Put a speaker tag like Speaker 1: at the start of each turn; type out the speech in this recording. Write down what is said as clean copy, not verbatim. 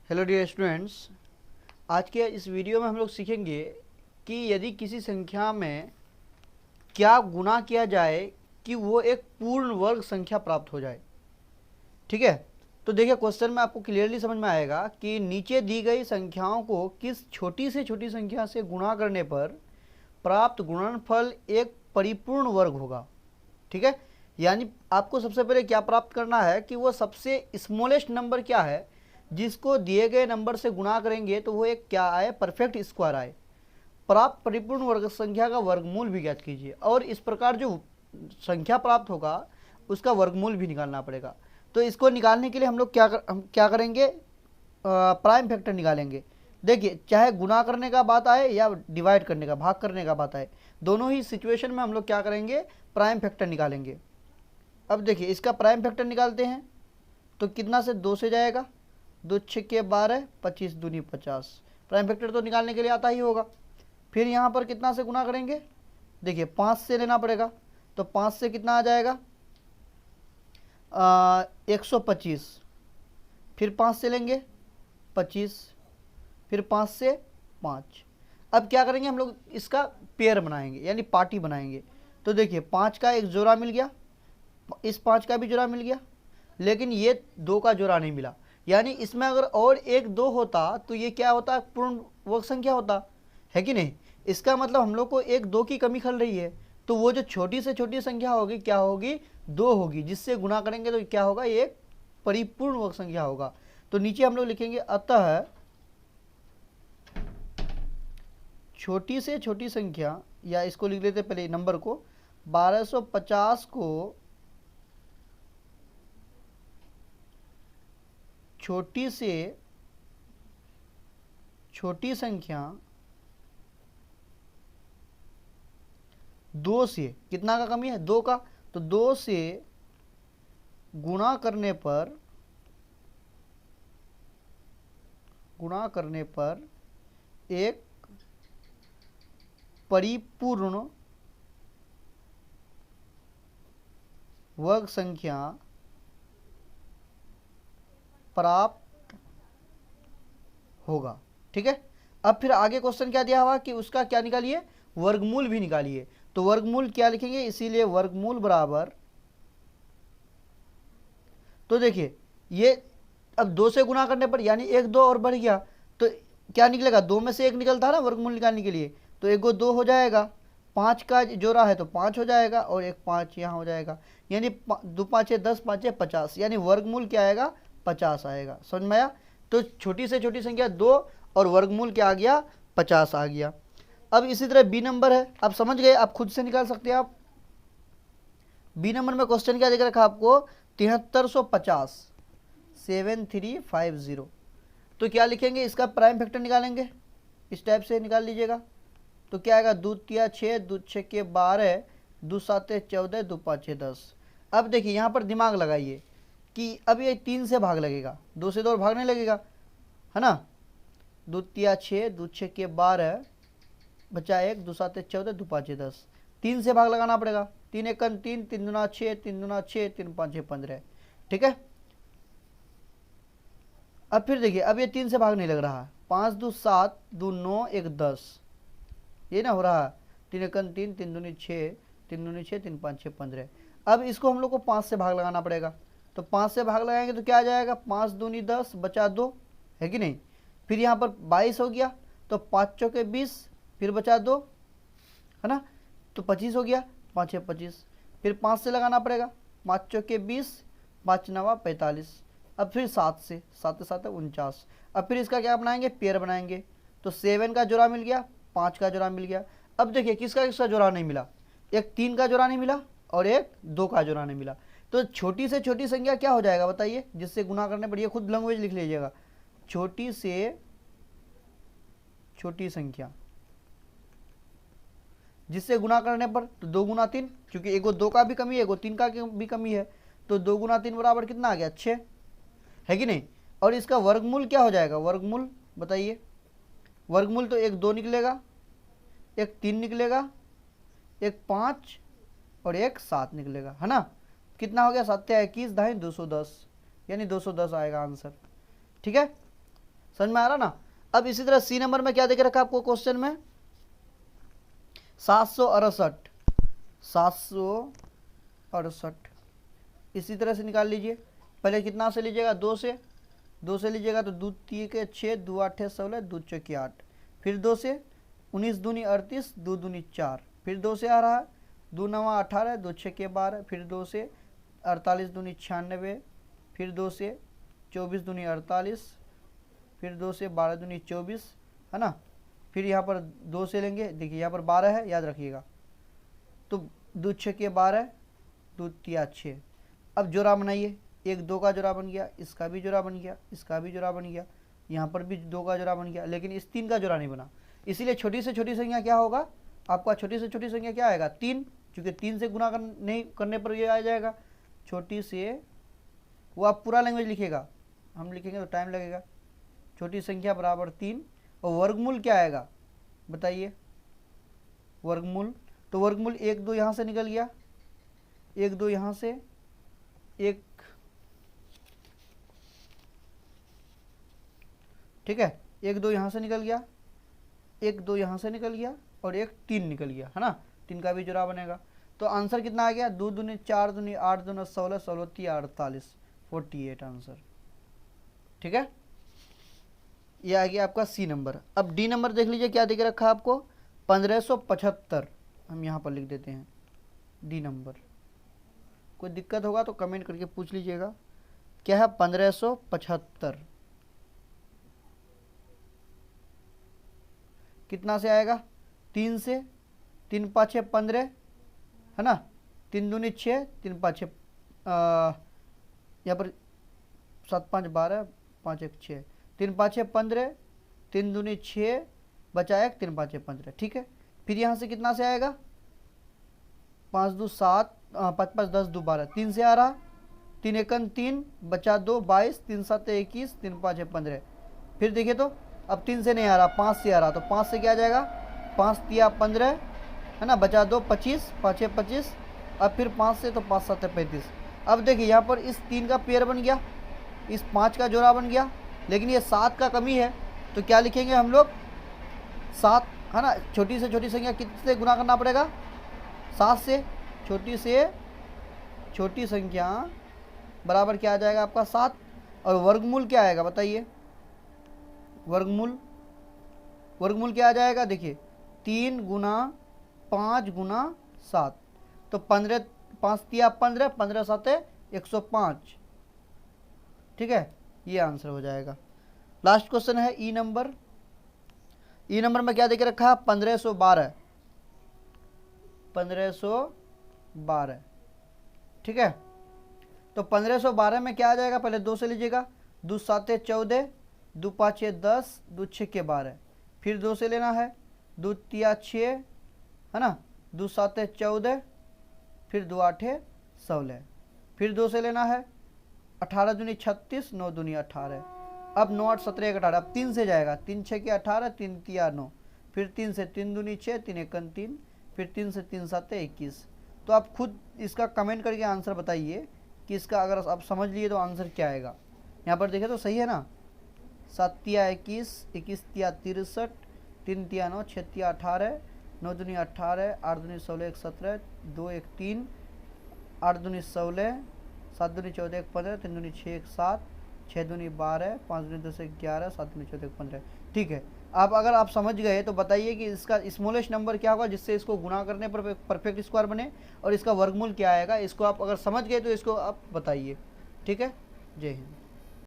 Speaker 1: Hello dear students, आज के इस वीडियो में हम लोग सीखेंगे कि यदि किसी संख्या में क्या गुणा किया जाए कि वो एक पूर्ण वर्ग संख्या प्राप्त हो जाए। ठीक है, तो देखिए क्वेश्चन में आपको क्लियरली समझ में आएगा कि नीचे दी गई संख्याओं को किस छोटी से छोटी संख्या से गुणा करने पर प्राप्त गुणनफल एक परिपूर्ण वर्ग होगा। ठीक है, यानी आपको सबसे पहले क्या प्राप्त करना है कि वो सबसे स्मॉलेस्ट नंबर क्या है जिसको दिए गए नंबर से गुणा करेंगे तो वो एक क्या आए, परफेक्ट स्क्वायर आए। प्राप्त परिपूर्ण वर्ग संख्या का वर्गमूल भी ज्ञात कीजिए और इस प्रकार जो संख्या प्राप्त होगा उसका वर्गमूल भी निकालना पड़ेगा। तो इसको निकालने के लिए हम लोग हम क्या करेंगे, प्राइम फैक्टर निकालेंगे। देखिए, चाहे गुणा करने का बात आए या डिवाइड करने का, भाग करने का बात आए, दोनों ही सिचुएशन में हम लोग क्या करेंगे, प्राइम फैक्टर निकालेंगे। अब देखिए इसका प्राइम फैक्टर निकालते हैं तो कितना से 2 से जाएगा, 2 छक्के 12, 25 दूनी 50। प्राइम फैक्टर तो निकालने के लिए आता ही होगा। फिर यहाँ पर कितना से गुना करेंगे, देखिए 5 से लेना पड़ेगा, तो 5 से कितना आ जाएगा 125। फिर 5 से लेंगे 25, फिर 5 से 5। अब क्या करेंगे हम लोग, इसका पेयर बनाएंगे यानी पार्टी बनाएंगे। तो देखिए 5 का एक जोड़ा मिल गया, इस 5 का भी जोड़ा मिल गया, लेकिन ये 2 का जोड़ा नहीं मिला। यानी इसमें अगर और एक 2 होता तो ये क्या होता, पूर्ण वर्ग संख्या होता है कि नहीं। इसका मतलब हम लोग को एक 2 की कमी खल रही है, तो वो जो छोटी से छोटी संख्या होगी क्या होगी, 2 होगी, जिससे गुणा करेंगे तो क्या होगा, ये एक परिपूर्ण वर्ग संख्या होगा। तो नीचे हम लोग लिखेंगे अतः छोटी से छोटी संख्या, या इसको लिख लेते पहले नंबर को, 1250 को छोटी से छोटी संख्या 2 से, कितना का कमी है, 2 का, तो 2 से गुणा करने पर एक परिपूर्ण वर्ग संख्या प्राप्त होगा। ठीक है, अब फिर आगे क्वेश्चन क्या दिया हुआ कि उसका क्या निकालिए, वर्गमूल भी निकालिए। तो वर्गमूल क्या लिखेंगे, इसीलिए वर्गमूल बराबर, तो देखिए ये अब 2 से गुणा करने पर यानी 1 2 और बढ़ गया, तो क्या निकलेगा, 2 में से 1 निकलता है ना वर्गमूल निकालने के लिए, तो 1 को 2 हो जाएगा, 5 का जोड़ा है तो 5 हो जाएगा और एक 5 यहाँ हो जाएगा, यानी 2 5 10 5 50, यानी वर्गमूल क्या आएगा, 50 आएगा। समझ में आया। तो छोटी से छोटी संख्या 2 और वर्गमूल क्या आ गया, 50 आ गया। अब इसी तरह बी नंबर है, आप समझ गए, आप खुद से निकाल सकते हैं आप। बी नंबर में क्वेश्चन क्या देख रखा आपको, 7350, 7350। तो क्या लिखेंगे, इसका प्राइम फैक्टर निकालेंगे, इस टाइप से निकाल लीजिएगा। तो क्या आएगा, 2 तिया 6, 2 छक्के 12, 2 साते 14, 2 पाँचे 10। अब देखिए यहाँ पर दिमाग लगाइए कि अब ये 3 से भाग लगेगा, 2 से तो और भागने लगेगा, है ना। 2 तिया 6, 2 छक्के 12, बचा 1, 2 साते 14, 2 पाँचे 10। 3 से भाग लगाना पड़ेगा, 3 एक 3, 3 दूना 6, 3 दूना 6, 3 पाँचे 15। ठीक है, अब फिर देखिए अब ये 3 से भाग नहीं लग रहा है, 5 2 7, 2 9, 1 10, ये ना हो रहा है, 3 एक 3, 3 दूनी 6, 3 दूनी 6, 3 5 6 15। अब इसको हम लोग को 5 से भाग लगाना पड़ेगा, तो 5 से भाग लगाएंगे तो क्या आ जाएगा, 5 दूनी 10, बचा 2, है कि नहीं। फिर यहाँ पर 22 हो गया, तो 5 चौके 20, फिर बचा 2, है ना, तो 25 हो गया, 5 6 25। फिर 5 से लगाना पड़ेगा, 5 चौके 20, 5 नवा 45। अब फिर 7 से, 7 7 49। अब फिर इसका क्या बनाएंगे, पेयर बनाएंगे। तो 7 का जोड़ा मिल गया, 5 का जोड़ा मिल गया। अब देखिए किसका किसका जोड़ा नहीं मिला, एक 3 का जोड़ा नहीं मिला और एक 2 का जोड़ा नहीं मिला। तो छोटी से छोटी संख्या क्या हो जाएगा बताइए, जिससे गुना करने पर, ये खुद लैंग्वेज लिख लीजिएगा, छोटी से छोटी संख्या जिससे गुना करने पर, तो 2 गुना 3, क्योंकि एगो 2 का भी कमी है, एगो 3 का भी कमी है, तो 2 गुना 3 बराबर कितना आ गया, 6, है कि नहीं। और इसका वर्गमूल क्या हो जाएगा, वर्गमूल बताइए, वर्गमूल तो एक 2 निकलेगा, एक 3 निकलेगा, एक 5 और एक 7 निकलेगा, है ना। कितना हो गया, 7 21 ढाई 210, यानी 210 आएगा आंसर। ठीक है, समझ में आ रहा ना। अब इसी तरह सी नंबर में क्या देख रखा आपको क्वेश्चन में 768, 768 इसी तरह से निकाल लीजिए। पहले कितना से लीजिएगा, 2 से, 2 से लीजिएगा तो 2 3 6, 2 8 16, 2 4 8, फिर 2 से 19 दूनी 38, 2 दूनी 4, फिर 2 से आ रहा है 2 9 18, 2 6 12, फिर 2 से 48 दूनी 96, फिर 2 से 24 दूनी 48, फिर 2 से 12 दूनी 24, है ना। फिर यहाँ पर 2 से लेंगे, देखिए यहाँ पर 12 है, याद रखिएगा। तो 2 6 12, 2 3 6। अब जोड़ा बनाइए, 1 2 का जोड़ा बन गया, इसका भी जोड़ा बन गया, इसका भी जोड़ा बन गया, यहाँ पर भी 2 का जोड़ा बन गया, लेकिन इस 3 का जोड़ा नहीं बना। इसीलिए छोटी से छोटी संख्या क्या होगा आपका, छोटी से छोटी संख्या क्या आएगा, 3, क्योंकि 3 से गुना नहीं करने पर ये आ जाएगा छोटी से। वो आप पूरा लैंग्वेज लिखेगा, हम लिखेंगे तो टाइम लगेगा। छोटी संख्या बराबर 3। और वर्गमूल क्या आएगा बताइए, वर्गमूल, तो वर्गमूल 1 2 यहाँ से निकल गया, 1 2 यहाँ से, 1, ठीक है, 1 2 यहाँ से निकल गया, 1 2 यहाँ से निकल गया, और 1 3 निकल गया, है ना। 3 का भी जोड़ा बनेगा। तो आंसर कितना आ गया, 2 दूनी 4 दूनी 8 दूनी 16, 16 3 48, 48 आंसर, ठीक है। ये आ गया आपका सी नंबर। अब डी नंबर देख लीजिए क्या दिख रखा है आपको, 1575, हम यहाँ पर लिख देते हैं डी नंबर। कोई दिक्कत होगा तो कमेंट करके पूछ लीजिएगा। क्या है, 1575 कितना से आएगा, 3 से, 3 5 6 15, है ना, 3 दूनी 6, 3 5 6, यहाँ पर 7 5 12, 5 1 6, 3 5 6 15, 3 दूनी 6, बचा 1, 3 5 6 15, ठीक है। फिर यहाँ से कितना से आएगा, 5 2 7, 5 5 10 2 12, 3 से आ रहा, 3 1 3, बचा 2 22, 3 7 21, 3 5 15। फिर देखिए तो अब 3 से नहीं आ रहा, 5 से आ रहा, तो 5 से क्या आ जाएगा, 5 3 15, है ना, बचा 2 25, 5 6 25। अब फिर 5 से तो 5 7 35। अब देखिए यहाँ पर इस 3 का पेयर बन गया, इस 5 का जोड़ा बन गया, लेकिन ये 7 का कमी है, तो क्या लिखेंगे हम लोग, 7, है ना। छोटी से छोटी संख्या कितने गुना करना पड़ेगा, 7 से। छोटी संख्या बराबर क्या आ जाएगा आपका 7। और वर्गमूल क्या आएगा बताइए, वर्गमूल क्या आ जाएगा, देखिए 3 गुना 5 गुना 7, तो 15 5 3 15, 15 7 105, ठीक है। ये आंसर हो जाएगा। लास्ट क्वेश्चन है ई नंबर। ई नंबर में क्या देख रखा है, 1512, 1512, ठीक है। तो 1512 में क्या आ जाएगा, पहले 2 से लीजिएगा, 2 7 14, 2 5 10, 2 6 12, फिर 2 से लेना है, 2 3 6, है ना, 2 7 14, फिर 2 8 16, फिर 2 से लेना है, 18 दूनी 36, 9 दूनी 18, अब 9 8 17 18, अब 3 से जाएगा, 3 6 18, 3 3 9, फिर 3 से 3 दूनी 6, 3 1 3, फिर 3 से 3 7 21। तो आप खुद इसका कमेंट करके आंसर बताइए कि इसका अगर आप समझ लिए तो आंसर क्या आएगा। यहाँ पर देखें तो सही है ना, 7 3 21, 21 3 63, 3 3 9, 6 3 18, 9 दूनी 18, 8 दूनी 16 1 17, 2 1 3, 8 दूनी 16, 7 दूनी 14 1 15, 3 दूनी 6 1 7, 6 दूनी 12, 5 दूनी 10 11, 7 दूनी 14 1 15, ठीक है। आप अगर आप समझ गए तो बताइए कि इसका स्मॉलेस्ट नंबर क्या होगा जिससे इसको गुणा करने पर परफेक्ट स्क्वायर बने, और इसका वर्गमूल क्या आएगा। इसको आप अगर समझ गए तो इसको आप बताइए, ठीक है। जय हिंद।